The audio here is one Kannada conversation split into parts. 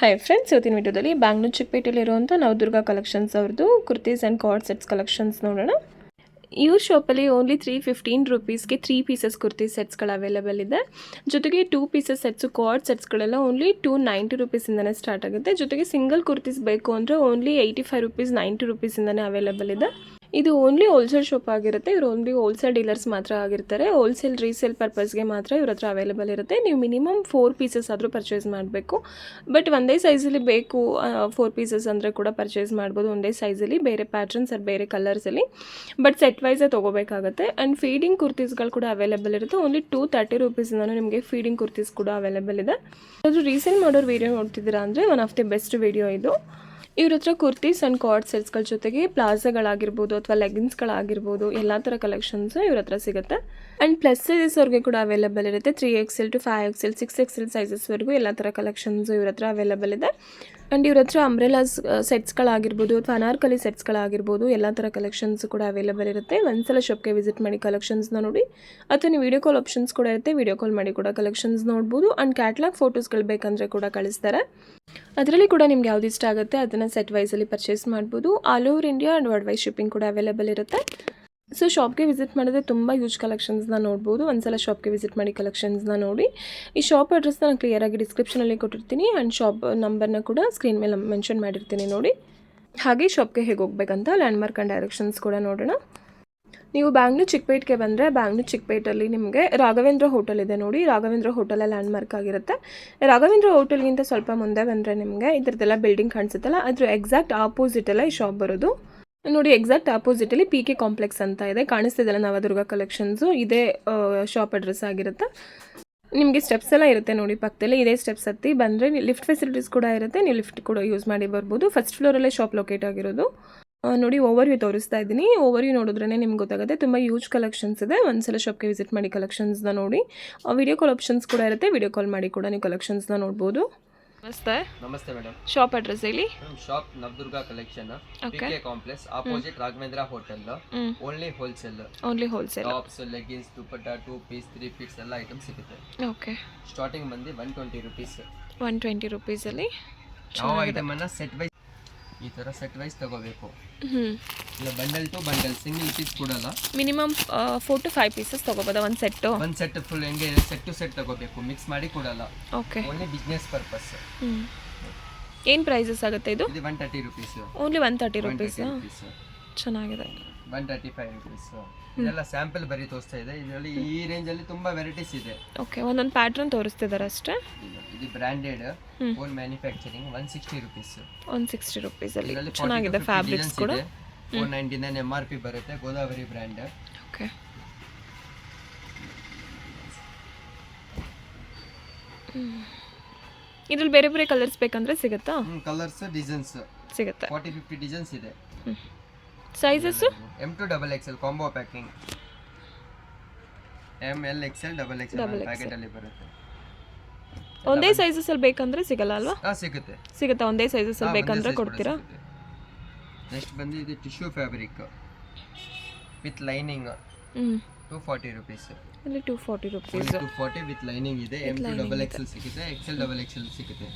ಹಾಯ್ ಫ್ರೆಂಡ್ಸ್, ಇವತ್ತಿನ ವಿಡಿಯೋದಲ್ಲಿ ಬ್ಯಾಂಗ್ಳೂರು ಚಿಕ್ಕಪೇಟೆಯಲ್ಲಿರುವಂಥ ನವದುರ್ಗ ಕಲೆಕ್ಷನ್ಸ್ ಅವ್ರದ್ದು kurtis and card sets collections ನೋಡೋಣ. ಇವ್ರ ಶಾಪಲ್ಲಿ ಓನ್ಲಿ 315 ರುಪೀಸ್ಗೆ 3 ಪೀಸಸ್ ಕುರ್ತಿ ಸೆಟ್ಸ್ಗಳು ಅವೈಲೇಬಲ್ ಇದೆ. ಜೊತೆಗೆ 2 ಪೀಸಸ್ ಸೆಟ್ಸು ಕಾರ್ಡ್ ಸೆಟ್ಸ್ಗಳೆಲ್ಲ ಓನ್ಲಿ 290 ರುಪೀಸಿಂದನೇ ಸ್ಟಾರ್ಟ್ ಆಗುತ್ತೆ. ಜೊತೆಗೆ ಸಿಂಗಲ್ ಕುರ್ತೀಸ್ ಬೇಕು ಅಂದರೆ ಓನ್ಲಿ 85 ರುಪೀಸ್ 90 ರುಪೀಸಿಂದನೇ ಅವೈಲೇಬಲ್ ಇದೆ. ಇದು ಓನ್ಲಿ ಹೋಲ್ಸೇಲ್ ಶಾಪ್ ಆಗಿರುತ್ತೆ. ಇವರು ಓನ್ಲಿ ಹೋಲ್ಸೇಲ್ ಡೀಲರ್ಸ್ ಮಾತ್ರ ಆಗಿರ್ತಾರೆ. ಹೋಲ್ಸೇಲ್ ರೀಸೇಲ್ ಪರ್ಪಸ್ಗೆ ಮಾತ್ರ ಇವ್ರ ಹತ್ರ ಅವೈಲೇಬಲ್ ಇರುತ್ತೆ. ನೀವು ಮಿನಿಮಮ್ 4 ಪೀಸಸ್ ಆದರೂ ಪರ್ಚೇಸ್ ಮಾಡಬೇಕು. ಬಟ್ ಒಂದೇ ಸೈಜಲ್ಲಿ ಬೇಕು 4 ಪೀಸಸ್ ಅಂದರೆ ಕೂಡ ಪರ್ಚೇಸ್ ಮಾಡ್ಬೋದು. ಒಂದೇ ಸೈಜಲ್ಲಿ ಬೇರೆ ಪ್ಯಾಟ್ರನ್ಸ್ ಅದು ಬೇರೆ ಕಲರ್ಸಲ್ಲಿ, ಬಟ್ ಸೆಟ್ ವೈಸೇ ತೊಗೋಬೇಕಾಗುತ್ತೆ. ಆ್ಯಂಡ್ ಫೀಡಿಂಗ್ ಕುರ್ತೀಸ್ಗಳು ಕೂಡ ಅವೈಲೇಬಲ್ ಇರುತ್ತೆ. ಓನ್ಲಿ 230 ರುಪೀಸಿಂದನೂ ನಿಮಗೆ ಫೀಡಿಂಗ್ ಕುರ್ತೀಸ್ ಕೂಡ ಅವೈಲೇಬಲ್ ಇದೆ. ಅದು ರೀಸೇಲ್ ಮಾಡೋರು ವೀಡಿಯೋ ನೋಡ್ತಿದ್ದೀರಾ ಅಂದರೆ one of the best video ಇದು. ಇವ್ರ ಹತ್ರ ಕುರ್ತೀಸ್ ಆ್ಯಂಡ್ ಕಾರ್ಡ್ ಸೆಟ್ಸ್ಗಳ ಜೊತೆಗೆ ಪ್ಲಾಜಾಗಳಾಗಿರ್ಬೋದು ಅಥವಾ ಲೆಗಿನ್ಸ್ಗಳಾಗಿರ್ಬೋದು ಎಲ್ಲ ಥರ ಕಲೆಕ್ಷನ್ಸ್ ಇವ್ರ ಹತ್ರ ಸಿಗುತ್ತೆ. ಆ್ಯಂಡ್ ಪ್ಲಸ್ ಸೈಜಸ್ ಅವ್ರಿಗೆ ಕೂಡ ಅವೈಲೇಬಲ್ ಇರುತ್ತೆ. 3XL to 5XL 6XL ಸೈಜಸ್ವರೆಗೂ ಎಲ್ಲ ಥರ ಕಲೆಕ್ಷನ್ಸ್ ಇವ್ರ ಹತ್ರ ಅವೈಲೇಬಲ್ ಇದೆ. ಆ್ಯಂಡ್ ಇವ್ರ ಹತ್ರ ಅಂಬ್ರೆಲಾಸ್ ಸೆಟ್ಸ್ಗಳಾಗಿರ್ಬೋದು ಅಥವಾ ಅನಾರ್ಕಲಿ ಸೆಟ್ಸ್ಗಳಾಗಿರ್ಬೋದು ಎಲ್ಲ ಥರ ಕಲೆಕ್ಷನ್ಸ್ ಕೂಡ ಅವೈಲೇಬಲ್ ಇರುತ್ತೆ. ಒಂದ್ಸಲ ಶಾಪ್ಗೆ ವಿಸಿಟ್ ಮಾಡಿ ಕಲೆಕ್ಷನ್ಸ್ನ ನೋಡಿ, ಅಥವಾ ನೀವು ವಿಡಿಯೋ ಕಾಲ್ ಆಪ್ಷನ್ಸ್ ಕೂಡ ಇರುತ್ತೆ. ವಿಡಿಯೋ ಕಾಲ್ ಮಾಡಿ ಕೂಡ ಕಲೆಕ್ಷನ್ಸ್ ನೋಡ್ಬೋದು. ಆ್ಯಂಡ್ ಕ್ಯಾಟ್ಲಾಗ್ ಫೋಟೋಸ್ಗಳು ಬೇಕಂದರೆ ಕೂಡ ಕಳಿಸ್ತಾರೆ. ಅದರಲ್ಲಿ ಕೂಡ ನಿಮ್ಗೆ ಯಾವ್ದು ಇಷ್ಟ ಆಗುತ್ತೆ ಅದನ್ನು ಸೆಟ್ ವೈಸಲ್ಲಿ ಪರ್ಚೇಸ್ ಮಾಡ್ಬೋದು. All over India and world wise shipping ಕೂಡ ಅವೈಲೇಬಲ್ ಇರುತ್ತೆ. ಸೊ ಶಾಪ್ಗೆ ವಿಸಿಟ್ ಮಾಡಿದ್ರೆ ತುಂಬ ಯೂಜ್ ಕಲೆಕ್ಷನ್ಸ್ನ ನೋಡ್ಬೋದು. ಒಂದ್ಸಲ ಶಾಪ್ಗೆ ವಿಸಿಟ್ ಮಾಡಿ ಕಲೆಕ್ಷನ್ಸ್ನ ನೋಡಿ. ಈ ಶಾಪ್ ಅಡ್ರೆಸ್ನ ನಾನು ಕ್ಲಿಯರಾಗಿ ಡಿಸ್ಕ್ರಿಪ್ಷನಲ್ಲಿ ಕೊಟ್ಟಿರ್ತೀನಿ. ಆ್ಯಂಡ್ ಶಾಪ್ ನಂಬರ್ನ ಕೂಡ ಸ್ಕ್ರೀನ್ ಮೇಲೆ ಮೆನ್ಷನ್ ಮಾಡಿರ್ತೀನಿ ನೋಡಿ. ಹಾಗೆ ಶಾಪ್ಗೆ ಹೇಗೆ ಹೋಗ್ಬೇಕಂತ ಲ್ಯಾಂಡ್ಮಾರ್ಕ್ ಆ್ಯಂಡ್ ಡೈರೆಕ್ಷನ್ಸ್ ಕೂಡ ನೋಡೋಣ. ನೀವು ಬ್ಯಾಂಗ್ಳೂರು ಚಿಕ್ಕಪೇಟ್ಗೆ ಬಂದರೆ ಬ್ಯಾಂಗ್ಳೂರು ಚಿಕ್ಕಪೇಟಲ್ಲಿ ನಿಮಗೆ ರಾಘವೇಂದ್ರ ಹೋಟೆಲ್ ಇದೆ ನೋಡಿ. ರಾಘವೇಂದ್ರ ಹೋಟೆಲ್ ಲ್ಯಾಂಡ್ಮಾರ್ಕ್ ಆಗಿರುತ್ತೆ. ರಾಘವೇಂದ್ರ ಹೋಟೆಲ್ಗಿಂತ ಸ್ವಲ್ಪ ಮುಂದೆ ಬಂದರೆ ನಿಮಗೆ ಇದ್ರದ್ದೆಲ್ಲ ಬಿಲ್ಡಿಂಗ್ ಕಾಣಿಸುತ್ತಲ್ಲ, ಅದ್ರ ಎಕ್ಸಾಕ್ಟ್ ಆಪೋಸಿಟಲ್ಲ ಈ ಶಾಪ್ ಬರೋದು ನೋಡಿ. ಎಕ್ಸಾಕ್ಟ್ ಆಪೋಸಿಟಲ್ಲಿ PK ಕಾಂಪ್ಲೆಕ್ಸ್ ಅಂತ ಇದೆ, ಕಾಣಿಸ್ತಿದ್ದಲ್ಲ ನವದುರ್ಗ ಕಲೆಕ್ಷನ್ಸು. ಇದೇ ಶಾಪ್ ಅಡ್ರೆಸ್ ಆಗಿರುತ್ತೆ. ನಿಮಗೆ ಸ್ಟೆಪ್ಸ್ ಎಲ್ಲ ಇರುತ್ತೆ ನೋಡಿ ಪಕ್ಕದಲ್ಲಿ. ಇದೇ ಸ್ಟೆಪ್ಸ್ ಹತ್ತಿ ಬಂದರೆ ಲಿಫ್ಟ್ ಫೆಸಿಲಿಟೀಸ್ ಕೂಡ ಇರುತ್ತೆ. ನೀವು ಲಿಫ್ಟ್ ಕೂಡ ಯೂಸ್ ಮಾಡಿ ಬರ್ಬೋದು. ಫಸ್ಟ್ ಫ್ಲೋರಲ್ಲೇ ಶಾಪ್ ಲೊಕೇಟ್ ಆಗಿರೋದು ನೋಡಿ. ಓವರ್ವ್ಯೂ ತೋರಿಸ್ತಾ ಇದ್ದೀನಿ. ಓವರ್ವ್ಯೂ ನೋಡಿದ್ರೇ ನಿಮ್ಗೆ ಗೊತ್ತಾಗುತ್ತೆ. ತುಂಬ ಯೂಜ್ ಕಲೆಕ್ಷನ್ಸ್ ಇದೆ. ಒಂದ್ಸಲ ಶಾಪ್ಗೆ ವಿಸಿಟ್ ಮಾಡಿ ಕಲೆಕ್ಷನ್ಸ್ನ ನೋಡಿ. ವಿಡಿಯೋ ಕಾಲ್ ಆಪ್ಷನ್ಸ್ ಕೂಡ ಇರುತ್ತೆ. ವಿಡಿಯೋ ಕಾಲ್ ಮಾಡಿ ಕೂಡ ನೀವು ಕಲೆಕ್ಷನ್ಸ್ನ ನೋಡ್ಬೋದು. ನಮಸ್ತೆ ಮೇಡಮ್. ಶಾಪ್ ಅಡ್ರೆಸ್ ಹೇಳಿ. Shop Navadurga collection, PK complex opposite Raghavendra hotel. Only wholesale tops, leggings, dupatta, 2 piece 3 piece ಎಲ್ಲ ಐಟಮ್ ಸಿಗುತ್ತೆ. ಓಕೆ. ಸ್ಟಾರ್ಟಿಂಗ್ ಬಂದು 120 ರುಪೀಸ್. 120 ರುಪೀಸಲ್ಲಿ ಯಾವ ಐಟಮ್ ಅನ್ನ ಸೆಟ್ ವೈಸ್ ಈ ತರ ಸೆಟ್ ವೈಸ್ ತಗೋಬೇಕು. ಇಲ್ಲ bundle to bundle single piece ಕೊಡಲ್ಲ. ಮಿನಿಮಮ್ 4 to 5 ಪೀಸಸ್ ತಗೋಬೋದಾ ಒಂದು ಸೆಟ್ ಫುಲ್ ಹೆಂಗೆ ಸೆಟ್ ಟು ಸೆಟ್ ತಗೋಬೇಕು, ಮಿಕ್ಸ್ ಮಾಡಿ ಕೊಡಲ್ಲ. ಓಕೆ. Only business purpose. ಏನು ಪ್ರೈಸಸ್ ಆಗುತ್ತೆ ಇದು? 130 ರುಪೀಸ್. Only 130 rupees. ಚೆನ್ನಾಗಿದೆ. 135 ರುಪೀಸ್. ಇದೆಲ್ಲ ಸ್ಯಾಂಪಲ್ ಬರೀ ತೋರಿಸ್ತಾ ಇದೆ. ಇದರಲ್ಲಿ ಈ ರೇಂಜ್ ಅಲ್ಲಿ ತುಂಬಾ ವೆರೈಟೀಸ್ ಇದೆ. ಓಕೆ. ಒಂದೊಂದು ಪ್ಯಾಟರ್ನ್ ತೋರಿಸ್ತಿದ್ದಾರೆ ಅಷ್ಟೇ. ಇದು branded own manufacturing. 160 rupees. 160 rupees ಅಲ್ಲಿ ಚೆನ್ನಾಗಿದೆ. ಫ್ಯಾಬ್ರಿಕ್ಸ್ ಕೂಡ 499 MRP ಬರುತ್ತೆ. ಗೋದಾವರಿ ಬ್ರ್ಯಾಂಡ್. ಓಕೆ. ಇದ್ರಲ್ಲಿ ಬೇರೆ ಬೇರೆ ಕಲರ್ಸ್ ಬೇಕಂದ್ರೆ ಸಿಗುತ್ತಾ? ಕಲರ್ಸ್ ಡಿಸೈನ್ಸ್ ಸಿಗುತ್ತೆ. 40-50 ಡಿಸೈನ್ಸ್ ಇದೆ. Sizes M to XXL combo packing. M L XL XXL packet ಅಲ್ಲಿ ಬರುತ್ತೆ. ಒಂದೇ ಸೈಜಸ್ ಅಲ್ಲಿ ಬೇಕಂದ್ರೆ ಸಿಗಲ್ಲ ಅಲ್ವಾ? ಸಿಗುತ್ತೆ. ಒಂದೇ ಸೈಜಸ್ ಅಲ್ಲಿ ಬೇಕಂದ್ರೆ ಕೊಡ್ತೀರಾ? ನೆಕ್ಸ್ಟ್ ಬಂದು ಇದು tissue fabric with lining. 240 rupees. ಇಲ್ಲಿ 240 ರುಪೀಸ್. 240 ವಿತ್ ಲೈನಿಂಗ್ ಇದೆ. M to XXL ಸಿಗುತ್ತೆ. XL XXL ಸಿಗುತ್ತೆ.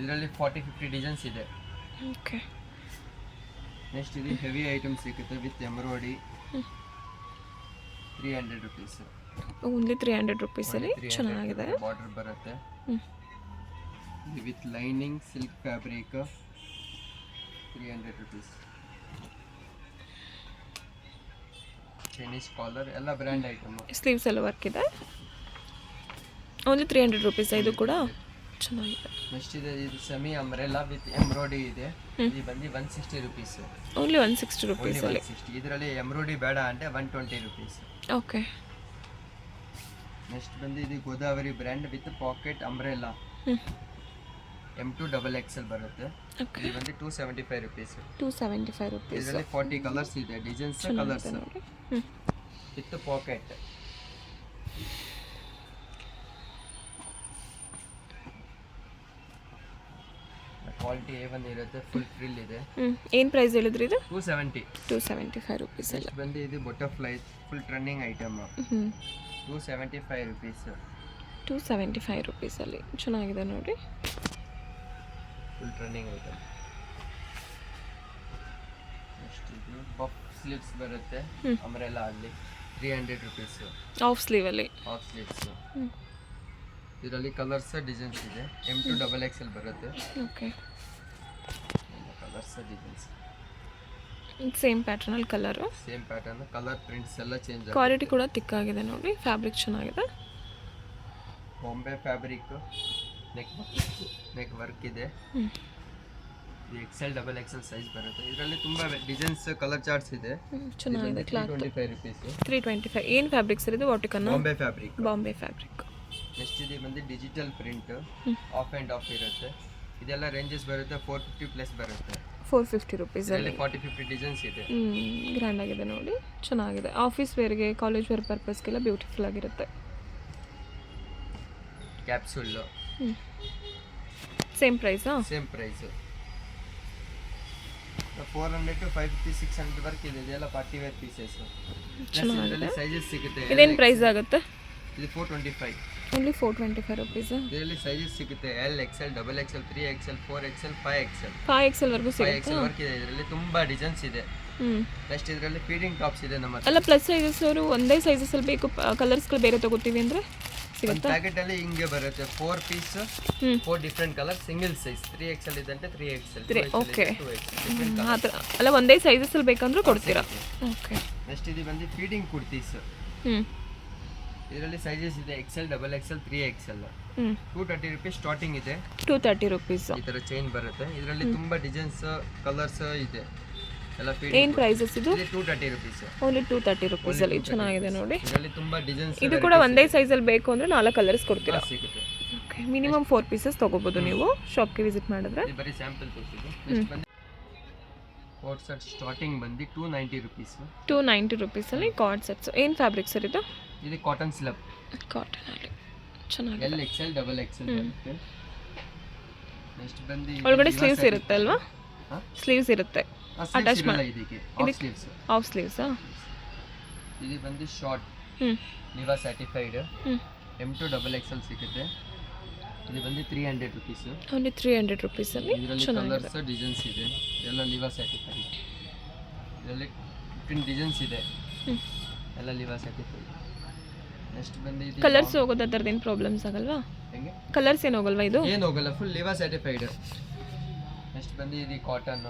ಇದರಲ್ಲಿ 40-50 ಡಿಸೈನ್ಸ್ ಇದೆ. ಓಕೆ. ನೆಕ್ಸ್ಟ್ ಇದು ಹೆವಿ ಐಟಮ್ ಸಿಗುತ್ತೆ with embroidery. 300 rupees. Only 300 rupees ಅಲ್ಲಿ ಚೆನ್ನಾಗಿದೆ. ಬಾರ್ಡರ್ ಬರುತ್ತೆ. ಇದು with lining silk fabric 300 rupees. Chinese collar ಎಲ್ಲ ಬ್ರ್ಯಾಂಡ್ ಐಟಮ್. ಸ್ಲೀವ್ಸ್ ಎಲ್ಲ ವರ್ಕ್ ಇದೆ. Only 300 rupees. ಇದು ಕೂಡ ಚೆನ್ನಾಗಿದೆ. ನೆಕ್ಸ್ಟ್ ಇದೆ ಇದು ಸೆಮಿ ಅಂಬ್ರೆಲಾ ವಿತ್ ಎಂಬ್ರಾಯ್ಡಿ ಇದೆ. ಇದು ಬಂದು 160 ರುಪೀಸ್. ಓನ್ಲಿ 160 ರುಪೀಸ್ ಅಲ್ಲಿ. ಇದರಲ್ಲಿ ಎಂಬ್ರಾಯ್ಡಿ ಬೇಡ ಅಂದ್ರೆ 120 ರುಪೀಸ್. ಓಕೆ. ನೆಕ್ಸ್ಟ್ ಬಂದು ಇದು Godavari brand with packet umbrella. M to XXL ಬರುತ್ತೆ. ಇದು ಬಂದು 275 ರುಪೀಸ್. 275 ರುಪೀಸ್. ಇದರಲ್ಲಿ 40 ಕಲರ್ಸ್ ಇದೆ. Designs colours with packet. Quality A1 ಇರುತ್ತೆ. ಫುಲ್ ಫ್ರಿಲ್ ಇದೆ. ಏನು ಪ್ರೈಸ್ ಹೇಳಿದ್ರಿ ಇದು? 275 ರುಪೀಸ್ ಅಲ್ಲಿ ಬಂದು ಇದು butterfly full trending item. 275 rupees. 275 rupees ಅಲ್ಲಿ ಚೆನ್ನಾಗಿದೆ ನೋಡಿ. Full trending item. ನೆಕ್ಸ್ಟ್ ಇದು ಪಫ್ ಸ್ಲೀವ್ಸ್ ಬರುತ್ತೆ ಅಂಬ್ರೆಲಾ ಅಲ್ಲಿ 300 ರುಪೀಸ್. ಆಫ್ ಸ್ಲೀವಲ್ಲಿ. Half sleeves. ಇದರಲ್ಲಿ ಕಲರ್ಸ್ ಡಿಸೈನ್ಸ್ ಇದೆ. M2XXL ಬರುತ್ತೆ. ಓಕೆ. ಕಲರ್ಸ್ ಡಿಸೈನ್ಸ್ ಸೇಮ್ ಪ್ಯಾಟರ್ನಲ್ಲಿ colour. Same pattern, colour prints ಎಲ್ಲ ಚೇಂಜ್ ಆಗುತ್ತೆ. ಕ್ವಾಲಿಟಿ ಕೂಡ ತಿಕ್ಕಾಗಿದೆ ನೋಡಿ, ಫ್ಯಾಬ್ರಿಕ್ ಚೆನ್ನಾಗಿದೆ. ಬಾಂಬೆ ಫ್ಯಾಬ್ರಿಕ್, ನೆಕ್ ವರ್ಕ್ ಇದೆ. ಇದು XL XXL ಸೈಜ್ ಬರುತ್ತೆ. ಇದರಲ್ಲಿ ತುಂಬಾ ಡಿಸೈನ್ಸ್, ಕಲರ್ ಚಾರ್ಟ್ಸ್ ಇದೆ. ಚೆನ್ನಾಗಿದೆ ಕ್ಲಾತ್. 325 ರುಪೀಸ್. 325. ಏನು ಫ್ಯಾಬ್ರಿಕ್ ಸರ್ ಇದು? Vatican? Bombay fabric. Bombay fabric. Next ಇದು ಬಂದು digital print, half and half ಇರುತ್ತೆ. ಇದೆಲ್ಲ ರೇಂಜಸ್ ಬರುತ್ತೆ 450 ಪ್ಲಸ್ ಬರುತ್ತೆ. 450 ರುಪೀಸಲ್ಲಿ 40-50 ಡಿಸೈನ್ಸ್ ಇದೆ. ಗ್ರ್ಯಾಂಡ್ ಆಗಿದೆ ನೋಡಿ, ಚೆನ್ನಾಗಿದೆ. ಆಫೀಸ್ ವೇರ್ಗೆ, ಕಾಲೇಜ್ ವೇರ್ ಪರ್ಪಸ್ಗೆಲ್ಲ ಬ್ಯೂಟಿಫುಲ್ ಆಗಿರುತ್ತೆ. ಕ್ಯಾಪ್ಸೂಲ್ ಸೇಮ್ ಪ್ರೈಸಾ? Same price. 400 to 550 600 ವರ್ಕ್ ಇದೆ. ಇದೆಲ್ಲ ಪಾರ್ಟಿ ವೇರ್ ಪೀಸಸ್. ಇದರಲ್ಲಿ ಸೈಜಸ್ ಸಿಗುತ್ತೆ. ಇದೇನು ಪ್ರೈಸ್ ಆಗುತ್ತೆ? ಇದು 425. Only 425 rupees. ಇದರಲ್ಲಿ ಸೈಜಸ್ ಸಿಗುತ್ತೆ. L XL XXL 3XL 4XL 5XL 5XL ವರೆಗೂ ಸಿಗುತ್ತೆ. 5XL ವರ್ಕ್ ಇದೆ. ಇದರಲ್ಲಿ ತುಂಬಾ ಡಿಸೈನ್ಸ್ ಇದೆ. ನೆಕ್ಸ್ಟ್ ಇದರಲ್ಲಿ ಫೀಡಿಂಗ್ ಟಾಪ್ಸ್ ಇದೆ ನಮ್ಮ ಹತ್ರ. ಅಲ್ಲ, ಪ್ಲಸ್ ಸೈಜಸ್ ಅವರು ಒಂದೇ ಸೈಜಸಲ್ಲಿ ಬೇಕು, ಕಲರ್ಸ್ಗಳು ಬೇರೆ ತಗೋತೀವಿ ಅಂದರೆ ಸಿಗುತ್ತಾ? ಪ್ಯಾಕೆಟ್ ಅಲ್ಲಿ ಹಿಂಗೆ ಬರುತ್ತೆ 4 piece 4 different colour, single size. 3XL ಇದಂತೆ 3XL. ಓಕೆ. ಆ ಥರ ಅಲ್ಲ, ಒಂದೇ ಸೈಜಸಲ್ಲಿ ಬೇಕಂದ್ರೂ ಕೊಡ್ತೀರಾ? ಓಕೆ. ನೆಕ್ಸ್ಟ್ ಇದು ಬಂದು ಫೀಡಿಂಗ್ ಕುರ್ತೀಸ್. ಇದರಲ್ಲಿ ಸೈಜಸ್ ಇದೆ XL XXL 3XL. 230 rupees starting ಇದೆ. 230 ರುಪೀಸ್. ಈ ತರ ಚೈನ್ ಬರುತ್ತೆ. ಇದರಲ್ಲಿ ತುಂಬಾ ಡಿಸೈನ್ಸ್, ಕಲರ್ಸ್ ಇದೆ. ಎಲ್ಲ ಏನು ಪ್ರೈಸಸ್ ಇದು? 230 ರುಪೀಸ್. ಓನ್ಲಿ 230 ರುಪೀಸಲ್ಲಿ ಚೆನ್ನಾಗಿದೆ ನೋಡಿ. ಇದರಲ್ಲಿ ತುಂಬಾ ಡಿಸೈನ್ಸ್. ಇದು ಕೂಡ ಒಂದೇ ಸೈಜಲ್ಲಿ ಬೇಕು ಅಂದರೆ 4 ಕಲರ್ಸ್ ಕೊಡ್ತೀರಾ? ಸಿಗುತ್ತೆ. ಓಕೆ. ಮಿನಿಮಮ್ 4 ಪೀಸಸ್ ತೊಗೋಬೋದು ನೀವು ಶಾಪ್ಗೆ ವಿಸಿಟ್ ಮಾಡಿದ್ರೆ. ಇದು ಬರೀ ಸ್ಯಾಂಪಲ್ ತೋರಿಸಿದ್ದು. ನೆಕ್ಸ್ಟ್ ಬಂದು ಕೋಟ್ ಸೆಟ್ ಸ್ಟಾರ್ಟಿಂಗ್ ಬಂದು 290 ರುಪೀಸ್. 290 ರುಪೀಸಲ್ಲಿ ಕಾರ್ಡ್ ಸೆಟ್ಸ್. ಏನು ಫ್ಯಾಬ್ರಿಕ್ ಸರ್ ಇದು? ಇದು ಕಾಟನ್ ಸ್ಲಬ್. ಕಾಟನಲ್ಲಿ ಚೆನ್ನಾಗಿದೆ. L XL XXL ಬರುತ್ತೆ. ನೆಕ್ಸ್ಟ್ ಬಂದು ಒಳಗಡೆ ಸ್ಲೀವ್ಸ್ ಇರುತ್ತೆ ಅಲ್ವಾ? ಸ್ಲೀವ್ಸ್ ಇರುತ್ತೆ. ಅಟ್ಯಾಚ್ ಮಾಡಿ ಇದಕ್ಕೆ ಆಫ್ ಸ್ಲೀವ್ಸಾ? ಇದು ಬಂದು ಶಾರ್ಟ್, ನಿವಾ ಸರ್ಟಿಫೈಡ್. M2XXL ಸಿಗುತ್ತೆ. ಇದು ಬಂದು 300 ರುಪೀಸ್. ಓನ್ಲಿ 300 ರುಪೀಸಲ್ಲಿ ಚೆನ್ನಾಗಿದೆ. ಕಲರ್ಸ್ ಡಿಸೈನ್ಸ್ ಇದೆ. ಎಲ್ಲ ನಿವಾ ಸರ್ಟಿಫೈಡ್. ಇದರಲ್ಲಿ 15 ಡಿಸೈನ್ಸ್ ಇದೆ. ಎಲ್ಲ ನಿವಾ ಸರ್ಟಿಫೈಡ್. ನೆಕ್ಸ್ಟ್ ಬಂದು ಇದು ಕಲರ್ಸ್ ಹೋಗೋದು ಅದರದ್ದು ಏನು ಪ್ರಾಬ್ಲಮ್ಸ್ ಆಗಲ್ವಾ? ಹೆಂಗೆ ಕಲರ್ಸ್ ಏನು ಹೋಗಲ್ವಾ? ಇದು ಏನು ಹೋಗಲ್ಲ, ಫುಲ್ ನಿವಾ ಸರ್ಟಿಫೈಡ್. ನೆಕ್ಸ್ಟ್ ಬಂದು ಇದು cotton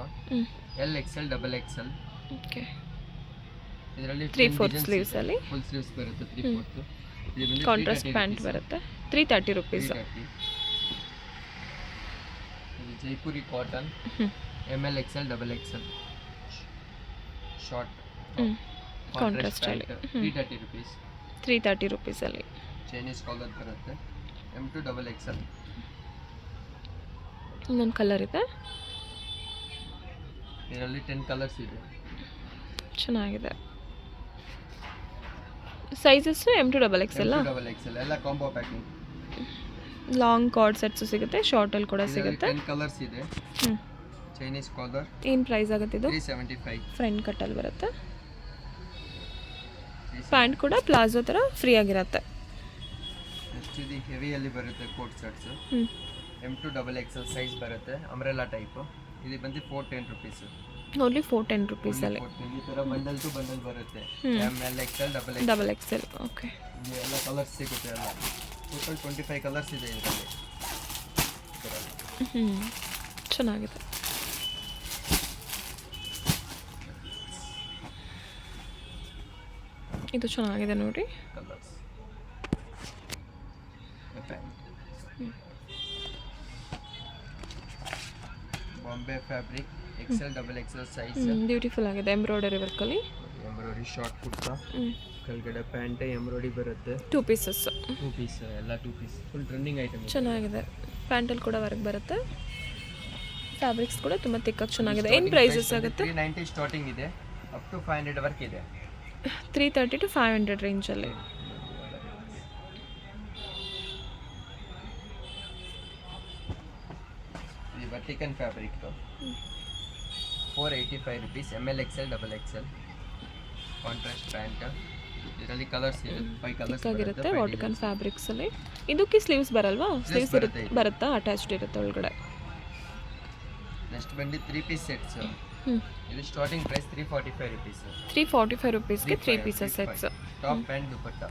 L XL XXL. Okay. ಇದರಲ್ಲಿ 3/4 ಸ್ಲೀವ್ಸ್ ಅಲ್ಲಿ ಫುಲ್ ಸ್ಲೀವ್ಸ್ ಬರುತ್ತೆ. 3/4. ಇದು ಬಂದು ಕಾಂಟ್ರಾಸ್ಟ್ ಪ್ಯಾಂಟ್ ಬರುತ್ತೆ. 330 ರುಪೀಸ್. ಇದು Jaipuri cotton ML XL XXL short contrast ಅಲ್ಲಿ 330 ರುಪೀಸ್. 330 ರುಪೀಸಲ್ಲಿ ಚೈನೀಸ್ ಕಾಲರ್ ಬರುತ್ತೆ. M2XXL. ಇನ್ನೊಂದು ಕಲರ್ ಇದೆ. ಇದರಲ್ಲಿ 10 ಕಲರ್ಸ್ ಇದೆ. ಚೆನ್ನಾಗಿದೆ. ಸೈಜಸ್ M2XXL ಎಲ್ಲ combo packing. Long card sets ಸಿಗುತ್ತೆ, ಶಾರ್ಟಲ್ಲಿ ಕೂಡ ಸಿಗುತ್ತೆ. 10 ಕಲರ್ಸ್ ಇದೆ. Chinese collar. ಏನು ಪ್ರೈಸ್ ಆಗುತ್ತೆ ಇದು? 375. ಫ್ರಂಟ್ ಕಟ್ಟಲ್ಲಿ ಬರುತ್ತೆ. ಪ್ಯಾಂಟ್ ಕೂಡ ಪ್ಲಾಜೋ ಥರ ಫ್ರೀ ಆಗಿರುತ್ತೆ. ನೆಕ್ಸ್ಟ್ ಇದು ಹೆವಿಯಲ್ಲಿ ಬರುತ್ತೆ ಕೋಟ್ ಸೆಟ್ಸ್. M2XXL ಸೈಜ್ ಬರುತ್ತೆ, ಅಂಬ್ರೆಲಾ ಟೈಪ್. ಇದು ಬಂದು 410 ರುಪೀಸ್. ಓನ್ಲಿ 410 ರುಪೀಸಲ್ಲಿ ಈ ಥರ ಬಂಡಲ್ ಟು ಬಂಡಲ್ ಬರುತ್ತೆ. ML XL XXL. ಓಕೆ. ಎಲ್ಲ ಕಲರ್ಸ್ ಸಿಗುತ್ತೆ. ಎಲ್ಲ ಟೋಟಲ್ 25 ಕಲರ್ಸ್ ಇದೆ ಇದರಲ್ಲಿ. ಚೆನ್ನಾಗಿದೆ. ಇದು ಚೆನ್ನಾಗಿದೆ ನೋಡಿ colours. Bombay fabric XL XXL size. Beautiful ಆಗಿದೆ. ಎಂಬ್ರಾಯ್ಡರಿ ವರ್ಕಲ್ಲಿ ಎಂಬ್ರಾಯ್ಡರಿ ಶಾರ್ಟ್ ಕುರ್ತಾ. ಕೆಳಗಡೆ ಪ್ಯಾಂಟ್ ಎಂಬ್ರಾಯ್ಡರಿ ಬರುತ್ತೆ. 2 ಪೀಸಸ್. 2 ಪೀಸ್ ಎಲ್ಲ 2 ಪೀಸ್ ಫುಲ್ ಟ್ರೆಂಡಿಂಗ್ ಐಟಮ್. ಚೆನ್ನಾಗಿದೆ. ಪ್ಯಾಂಟಲ್ಲಿ ಕೂಡ ವರ್ಕ್ ಬರುತ್ತೆ. ಫ್ಯಾಬ್ರಿಕ್ಸ್ ಕೂಡ ತುಂಬ ತಿಕ್ಕಾಗಿ ಚೆನ್ನಾಗಿದೆ. ಏನು ಪ್ರೈಸಸ್ ಆಗುತ್ತೆ? 390 ಸ್ಟಾರ್ಟಿಂಗ್ ಇದೆ, ಅಪ್ ಟು 500 ವರ್ಕ್ ಇದೆ. 330 to 500 ರೇಂಜಲ್ಲಿ. ಇದು Vatican fabric 485 rupees. ML XL XXL contrast pant. ಇದರಲ್ಲಿ ಕಲರ್ಸ್ ಇದೆ, 5 ಕಲರ್ಸ್ ಆಗಿರುತ್ತೆ. ವಾಟಿಕನ್ ಫ್ಯಾಬ್ರಿಕ್ಸಲ್ಲಿ ಇದಕ್ಕೆ ಸ್ಲೀವ್ಸ್ ಬರಲ್ವಾ? ಸ್ಲೀವ್ಸ್ ಬರುತ್ತಾ? ಅಟ್ಯಾಚ್ಡ್ ಇರುತ್ತೆ ಒಳಗಡೆ. ನೆಕ್ಸ್ಟ್ ಬಂದು 3 ಪೀಸ್ ಸೆಟ್ಸ್. ಇದು ಸ್ಟಾರ್ಟಿಂಗ್ ಪ್ರೈಸ್ 345 ರುಪೀಸ್. 345 ರುಪೀಸ್ಗೆ 3 pieces sets. Top pant dupatta.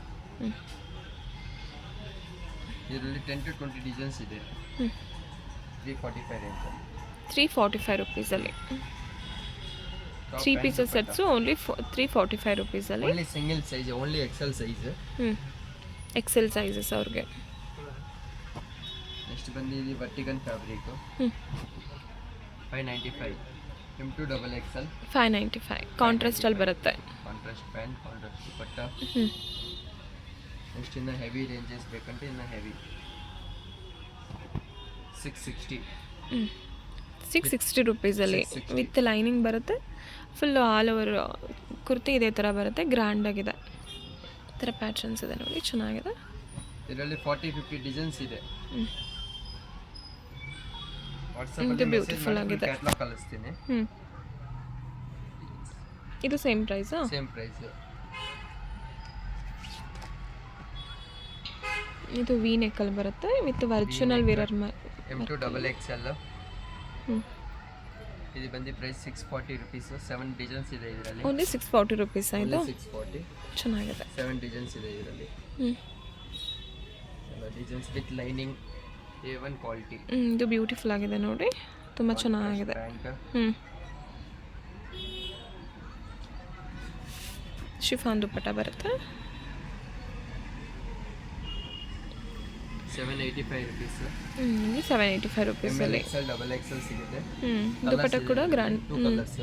ಇದರಲ್ಲಿ 10 to 20 ಡಿಸೈನ್ಸ್ ಇದೆ. 345 ರೇಂಜ್. 345 ರುಪೀಸಲ್ಲಿ 3 ಪೀಸಸ್ ಸೆಟ್ಸು ಓನ್ಲಿ 345 ರುಪೀಸಲ್ಲಿ. Only single size, only XL size. XL sizes ಅವ್ರಿಗೆ. ನೆಕ್ಸ್ಟ್ ಬಂದು ಇದು vertical fabric 595. M2 double XL 595 contrast ಅಲ್ಲಿ ಬರುತ್ತೆ. Contrast pant, contrast dupatta. Next ಇನ್ನು ಹೆವಿ ರೇಂಜಸ್ ಬೇಕಂటే ಇನ್ನು ಹೆವಿ 660. 660 ರುಪೀಸಲ್ಲಿ ವಿತ್ ಲೈನಿಂಗ್ ಬರುತ್ತೆ. ಫುಲ್ಲು ಆಲ್ ಓವರ್ ಕುರ್ತಿ ಇದೇ ಥರ ಬರುತ್ತೆ. ಗ್ರ್ಯಾಂಡ್ ಆಗಿದೆ. ಈ ಥರ ಪ್ಯಾಟರ್ನ್ಸ್ ಇದೆ ನೋಡಿ, ಚೆನ್ನಾಗಿದೆ. ಇದರಲ್ಲಿ 40-50 ಡಿಸೈನ್ಸ್ ಇದೆ. ಇದು ಬ್ಯೂಟಿಫುಲ್ ಆಗಿದೆ. ಕ್ಯಾಟಲಾಗ್ ಕಳಿಸ್ತೀನಿ. ಇದು ಸೇಮ್ ಪ್ರೈಸಾ? Same price. ಇದು ವಿ ನೆಕ್ಕಲ್ಲಿ ಬರುತ್ತೆ with virtual mirror. M2 double XL. ಇದು ಬಂದು ಪ್ರೈಸ್ 640 ರುಪೀಸ್. 7 ಡಿಸೈನ್ಸ್ ಇದೆ ಇದರಲ್ಲಿ. ಓನ್ಲಿ 640 ರುಪೀಸ್ ಇದು. 640. ಚೆನ್ನಾಗಿದೆ. 7 ಡಿಸೈನ್ಸ್ ಇದೆ ಇದರಲ್ಲಿ. ಎಲ್ಲ designs with lining, A1 quality. ಇದು ಬ್ಯೂಟಿಫುಲ್ ಆಗಿದೆ ನೋಡಿ, ತುಂಬ ಚೆನ್ನಾಗಿದೆ. ಶಿಫಾನ್ ದುಪ್ಪಟ್ಟ ಬರುತ್ತೆ. 785 ರುಪೀಸ್. 785 ರುಪೀಸಲ್ಲಿ ಎಕ್ಸೆಲ್ ಡಬಲ್ ಎಕ್ಸೆಲ್ ಸಿಗುತ್ತೆ. ದುಪ್ಪಟ್ಟ ಕೂಡ ಗ್ರ್ಯಾಂಡ್. 2 ಕಲರ್ಸ್.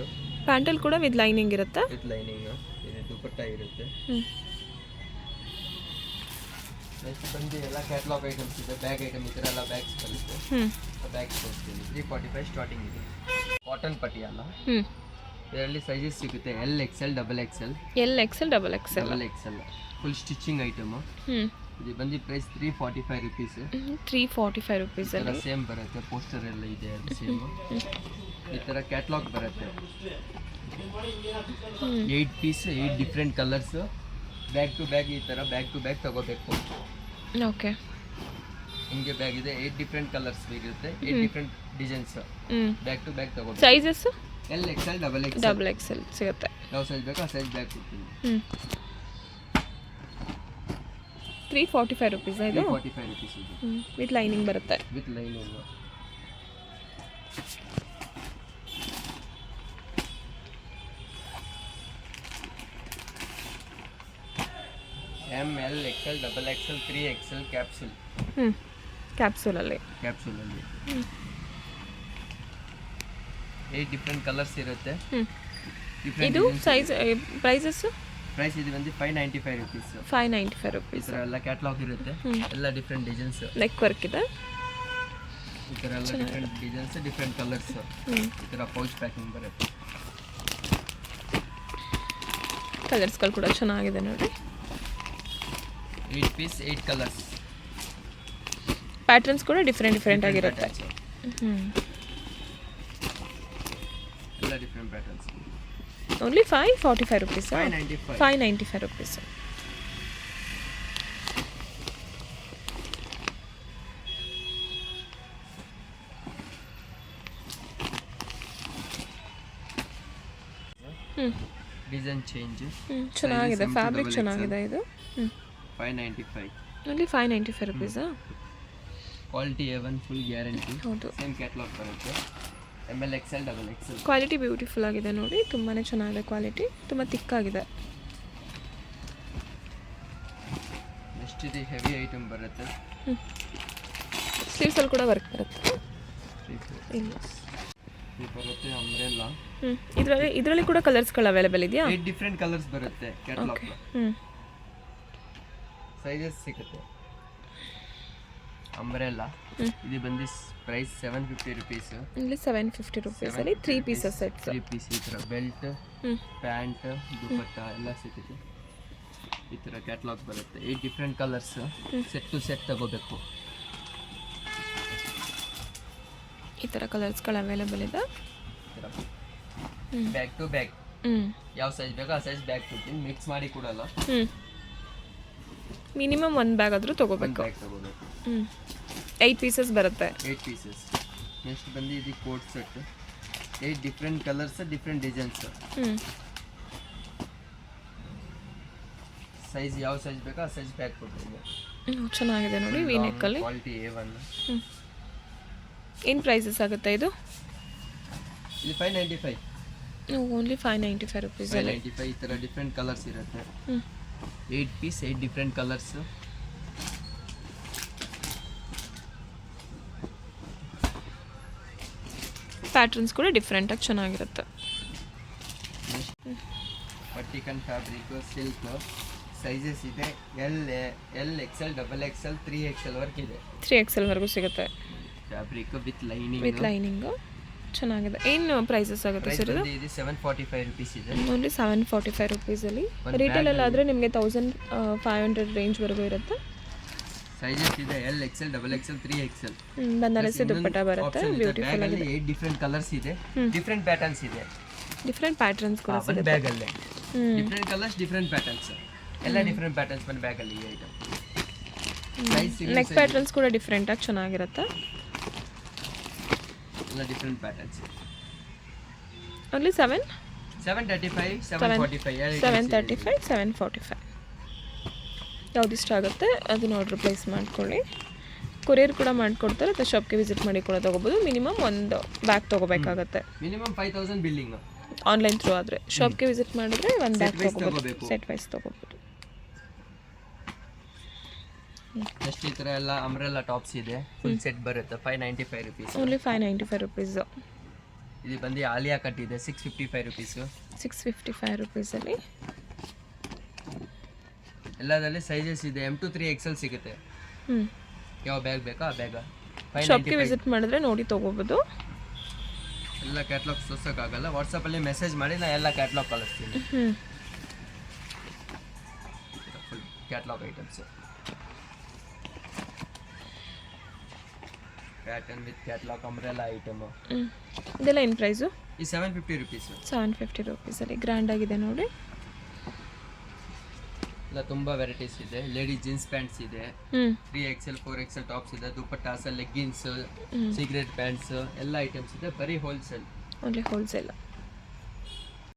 ಪ್ಯಾಂಟಲ್ಲಿ ಕೂಡ ವಿತ್ ಲೈನಿಂಗ್ ಇರುತ್ತೆ. ವಿತ್ ಲೈನಿಂಗ್ ಇದು ದುಪಟ್ಟ ಇರುತ್ತೆ. ನೆಕ್ಸ್ಟ್ ಬಂದು ಎಲ್ಲ ಕ್ಯಾಟಲಾಗ್ ಐಟಮ್ಸ್ ಇದೆ. ಬ್ಯಾಗ್ ಐಟಮ್ ಈ ಥರ ಎಲ್ಲ ಬ್ಯಾಗ್ಸ್ ಬರುತ್ತೆ. ಬ್ಯಾಗ್ಸ್ ತೋರಿಸ್ತೀನಿ. 345 ಸ್ಟಾರ್ಟಿಂಗ್ ಇದೆ. ಕಾಟನ್ ಪಟಿಯಾಲ. ಇದರಲ್ಲಿ ಸೈಜಸ್ ಸಿಗುತ್ತೆ. L XL double XL. L XL double XL. Double XL full stitching item. ಇದು ಬಂದು ಪ್ರೈಸ್ 345 ರುಪೀಸ್. 345 ರುಪೀಸಲ್ಲಿ ಸೇಮ್ ಬರುತ್ತೆ. ಪೋಸ್ಟರ್ ಎಲ್ಲ ಇದೆ ಅದು ಸೇಮ್. ಈ ಥರ ಕ್ಯಾಟಲಾಗ್ ಬರುತ್ತೆ. 8 piece, 8 different colours. Bag to bag ಈ ಥರ ಬ್ಯಾಗ್ ಟು ಬ್ಯಾಗ್ ತಗೋಬೇಕು. ಓಕೆ, ಹಿಂಗೆ ಬ್ಯಾಗ್ ಇದೆ. 8 ಡಿಫ್ರೆಂಟ್ ಕಲರ್ಸ್ ಇರುತ್ತೆ. 8 different designs. Bag to bag ತಗೋಬೇಕು. Sizes L XL double XL. Double Excel ಸಿಗುತ್ತೆ. ಯಾವ ಸೈಜ್ ಬೇಕೋ ಆ ಸೈಜ್ ಬ್ಯಾಗ್ ಕೊಡ್ತೀನಿ. 345 ರುಪೀಸ್ ಇದು. 345 ರುಪೀಸ್ ಇದು. ವಿತ್ ಲೈನಿಂಗ್ ಬರುತ್ತೆ. With lining. M L XL double XL 3XL capsule. ಕ್ಯಾಪ್ಸೂಲಲ್ಲಿ. 8 ಡಿಫ್ರೆಂಟ್ ಕಲರ್ಸ್ ಇರುತ್ತೆ. ಇದು ಸೈಜ್ ಪ್ರೈಸಸ್ ಪ್ರೈಸ್ ಇದು ಬಂದು 595 ರುಪೀಸ್. 595 ರುಪೀಸ್. ಈ ಥರ ಎಲ್ಲ ಕ್ಯಾಟಲಾಗ್ ಇರುತ್ತೆ. ಎಲ್ಲ ಡಿಫ್ರೆಂಟ್ ಡಿಸೈನ್ಸ್. ನೆಕ್ ವರ್ಕ್ ಇದೆ. ಈ ಥರ ಎಲ್ಲ ಡಿಫ್ರೆಂಟ್ ಡಿಸೈನ್ಸ್, ಡಿಫ್ರೆಂಟ್ ಕಲರ್ಸ್. ಈ ಥರ ಪೌಚ್ ಪ್ಯಾಕಿಂಗ್ ಬರುತ್ತೆ. ಕಲರ್ಸ್ಗಳು ಕೂಡ ಚೆನ್ನಾಗಿದೆ ನೋಡಿ. 8 ಪೀಸ್ 8 ಕಲರ್ಸ್. ಪ್ಯಾಟರ್ನ್ಸ್ ಕೂಡ ಡಿಫ್ರೆಂಟ್ ಆಗಿರುತ್ತೆ. ಎಲ್ಲ different patterns. Only 545 rupees. 595. 595 rupees. Design change. ಚೆನ್ನಾಗಿದೆ. ಫ್ಯಾಬ್ರಿಕ್ ಚೆನ್ನಾಗಿದೆ ಇದು. 595. Only 595 rupees. Quality A1 full guarantee. ಹೌದು. ಸೇಮ್ ಕ್ಯಾಟಲಾಗ್ ಬರುತ್ತೆ. ML XL double Excel. Quality beautiful ಆಗಿದೆ ನೋಡಿ, ತುಂಬಾ ಚೆನ್ನಾಗಿದೆ. ಕ್ವಾಲಿಟಿ ತುಂಬ ತಿಕ್ಕಾಗಿದೆ. ನೆಕ್ಸ್ಟ್ ಇದು ಹೆವಿ ಐಟಮ್ ಬರುತ್ತೆ. ಸ್ಲೀವ್ಸಲ್ಲಿ ಕೂಡ ವರ್ಕ್ ಬರುತ್ತೆ. ಇಲ್ಲ ಇದು ಬರುತ್ತೆ ಅಂಬ್ರೆಲ್ಲಾ. ಇದರಲ್ಲಿ ಕೂಡ ಕಲರ್ಸ್ಗಳು ಅವೈಲೇಬಲ್ ಇದೆಯಾ? 8 ಡಿಫ್ರೆಂಟ್ ಕಲರ್ಸ್ ಬರುತ್ತೆ ಕ್ಯಾಟಲಾಗ್. ಸೈಜಸ್ ಸಿಗುತ್ತೆ. ಅಂಬ್ರೆಲ್ಲಾ ಇದು ಬಂದು ಪ್ರೈಸ್ 750 ರುಪೀಸ್. ಇಲ್ಲಿ 750 ರುಪೀಸಲ್ಲಿ 3 ಪೀಸಸ್ ಸೆಟ್ಸ್. 3 ಪೀಸ್ ಈ ಥರ ಬೆಲ್ಟ್, ಪ್ಯಾಂಟ್, ದುಪಟ್ಟ ಎಲ್ಲ ಸಿಗುತ್ತೆ. ಈ ಥರ ಕ್ಯಾಟಲಾಗ್ ಬರುತ್ತೆ. 8 different colours. Set to set ತಗೋಬೇಕು. ಈ ಥರ ಕಲರ್ಸ್ಗಳು ಅವೈಲೇಬಲ್ ಇದೆ. ಬ್ಯಾಗ್ ಟು ಬ್ಯಾಗ್ ಯಾವ ಸೈಜ್ ಬೇಕೋ ಆ ಸೈಜ್ ಬ್ಯಾಗ್ ಕೊಡ್ತೀನಿ. ಮಿಕ್ಸ್ ಮಾಡಿ ಕೊಡಲ್ಲ. ಮಿನಿಮಮ್ 1 ಬ್ಯಾಗ್ ಆದರೂ ತೊಗೋಬೇಕು. 8 ಪೀಸಸ್ ಬರುತ್ತೆ. 8 ಪೀಸಸ್. ನೆಕ್ಸ್ಟ್ ಬಂದು ಇದು coat set. 8 different colours different designs. ಹ್ಞೂ ಸೈಜ್ ಯಾವ ಸೈಜ್ ಬೇಕೋ ಆ ಸೈಜ್ ಪ್ಯಾಕ್ ಕೊಡ್ತೀನಿ. ಚೆನ್ನಾಗಿದೆ ನೋಡಿ ವಿ ನೆಕ್ಕಲ್ಲಿ. Quality A1. ಏನು ಪ್ರೈಸಸ್ ಆಗುತ್ತೆ ಇದು? ಇದು 595. ಓನ್ಲಿ 595 ರುಪೀಸಲ್ಲಿ. 595 ಈ ಥರ ಡಿಫ್ರೆಂಟ್ ಕಲರ್ಸ್ ಇರುತ್ತೆ. ಹ್ಞೂ 8 ಪೀಸ್ 8 ಡಿಫ್ರೆಂಟ್ ಕಲರ್ಸ್. ಪ್ಯಾಟ್ರನ್ಸ್ ಕೂಡ ಡಿಫ್ರೆಂಟಾಗಿ ಚೆನ್ನಾಗಿರುತ್ತೆ. ಪಟ್ಟಿಕನ್ ಫ್ಯಾಬ್ರಿಕ್ ಸಿಲ್ಕ್ ಸೈಜಸ್ ಇದೆ. L XL XXL 3XL work ಇದೆ. 3XL ವರೆಗೂ ಸಿಗುತ್ತೆ. Fabric with lining. With lining ಚೆನ್ನಾಗಿದೆ. ಏನು ಪ್ರೈಸಸ್ ಆಗುತ್ತೆ ಸರ್ ಇದು? ಇದು 745 ರುಪೀಸ್ ಇದೆ. ಓನ್ಲಿ 745 ರುಪೀಸಲ್ಲಿ. ರಿಟೇಲಲ್ಲಿ ಆದರೆ ನಿಮಗೆ 1500 ರೇಂಜ್ವರೆಗೂ ಇರುತ್ತೆ. ಸೈಜಸ್ ಇದೆ L XL XXL 3XL. Banarasi ದುಪ್ಪಟ್ಟ ಬರುತ್ತೆ. ಬ್ಯೂಟಿಫುಲ್ ಆಗಿದೆ. 8 ಡಿಫ್ರೆಂಟ್ ಕಲರ್ಸ್ ಇದೆ. ಡಿಫ್ರೆಂಟ್ ಪ್ಯಾಟರ್ನ್ಸ್ ಇದೆ. ಡಿಫ್ರೆಂಟ್ ಪ್ಯಾಟರ್ನ್ಸ್ ಕೂಡ ಒಂದು ಸಿಗುತ್ತೆ. ಬ್ಯಾಗ್ ಅಲ್ಲೇ ಡಿಫ್ರೆಂಟ್ ಕಲರ್ಸ್ ಡಿಫ್ರೆಂಟ್ ಪ್ಯಾಟರ್ನ್ಸ್ ಎಲ್ಲ ಡಿಫ್ರೆಂಟ್ ಪ್ಯಾಟರ್ನ್ಸ್ ಒಂದು ಬ್ಯಾಗ್ ಅಲ್ಲಿ ಈ ಐಟಮ್. ನೆಕ್ ಪ್ಯಾಟರ್ನ್ಸ್ ಕೂಡ ಡಿಫ್ರೆಂಟಾಗಿ ಚೆನ್ನಾಗಿರುತ್ತೆ. ಎಲ್ಲ ಡಿಫ್ರೆಂಟ್ ಪ್ಯಾಟರ್ನ್ಸ್. ಓನ್ಲಿ 735 745 735 745. ಯಾವ್ದು ಇಷ್ಟ ಆಗುತ್ತೆ ಅದನ್ನ ಆರ್ಡ್ರ್ ಪ್ಲೇಸ್ ಮಾಡ್ಕೊಳ್ಳಿ. ಕೊರಿಯರ್ ಕೂಡ ಮಾಡಿಕೊಡ್ತಾರೆ ಅಥವಾ ಶಾಪ್ಗೆ ವಿಸಿಟ್ ಮಾಡಿ ಕೂಡ ತೊಗೋಬೋದು. ಮಿನಿಮಮ್ ಒಂದು ಬ್ಯಾಗ್ ತೊಗೋಬೇಕಾಗತ್ತೆ. ಮಿನಿಮಮ್ 5000 ಬಿಲ್ಲಿಂಗ್ ಆನ್ಲೈನ್ ಥ್ರೂ ಆದರೆ. ಶಾಪ್ಗೆ ವಿಸಿಟ್ ಮಾಡಿದ್ರೆ ಒಂದು ಬ್ಯಾಗ್ ತೊಗೋಬೋದು. ತಗೋಬೇಕು. ಸೆಟ್ ವೈಸ್ ತೊಗೋಬೋದು. ನೆಕ್ಸ್ಟ್ ಈ ಥರ ಎಲ್ಲ ಅಂಬ್ರೆಲ್ಲಾ ಟಾಪ್ಸ್ ಇದೆ. ಫುಲ್ ಸೆಟ್ ಬರುತ್ತೆ 595 ರುಪೀಸ್. Only 595 rupees. ಇದು ಬಂದು ಆಲಿಯಾ ಕಟ್ ಇದೆ 655 ರುಪೀಸು. 655 ರುಪೀಸಲ್ಲಿ. ಎಲ್ಲದರಲ್ಲಿ ಸೈಜಸ್ ಇದೆ. M2 3XL ಸಿಗುತ್ತೆ. ಹ್ಞೂ ಯಾವ ಬ್ಯಾಗ್ ಬೇಕೋ ಆ ಬ್ಯಾಗ. ಶಾಪ್ಗೆ ವಿಸಿಟ್ ಮಾಡಿದ್ರೆ ನೋಡಿ ತೊಗೋಬೋದು. ಎಲ್ಲ ಕ್ಯಾಟ್ಲಾಗ್ ತೋರ್ಸೋಕ್ಕಾಗಲ್ಲ. ವಾಟ್ಸಪ್ಪಲ್ಲಿ ಮೆಸೇಜ್ ಮಾಡಿ ನಾನು ಎಲ್ಲ ಕ್ಯಾಟ್ಲಾಗ್ ಕಳಿಸ್ತೀನಿ. ಹ್ಞೂ full catalogue items. Pattern with catalogue umbrella item. ಇದೆಲ್ಲ ಏನು ಪ್ರೈಸು? ಈ 750 ರುಪೀಸು. 750 ರುಪೀಸಲ್ಲಿ ಗ್ರ್ಯಾಂಡ್ ಆಗಿದೆ ನೋಡಿ. ಎಲ್ಲ ತುಂಬ ವೆರೈಟೀಸ್ ಇದೆ. ಲೇಡೀಸ್ ಜೀನ್ಸ್ ಪ್ಯಾಂಟ್ಸ್ ಇದೆ. ಹ್ಞೂ 3XL 4XL ಟಾಪ್ಸ್ ಇದೆ. ದುಪ್ಪಟ್ಟಾಸ ಲೆಗ್ಗಿನ್ಸ್ ಸಿಗರೇಟ್ ಪ್ಯಾಂಟ್ಸ್ ಎಲ್ಲ ಐಟಮ್ಸ್ ಇದೆ. ಬರೀ ಹೋಲ್ಸೇಲ್. Only wholesale.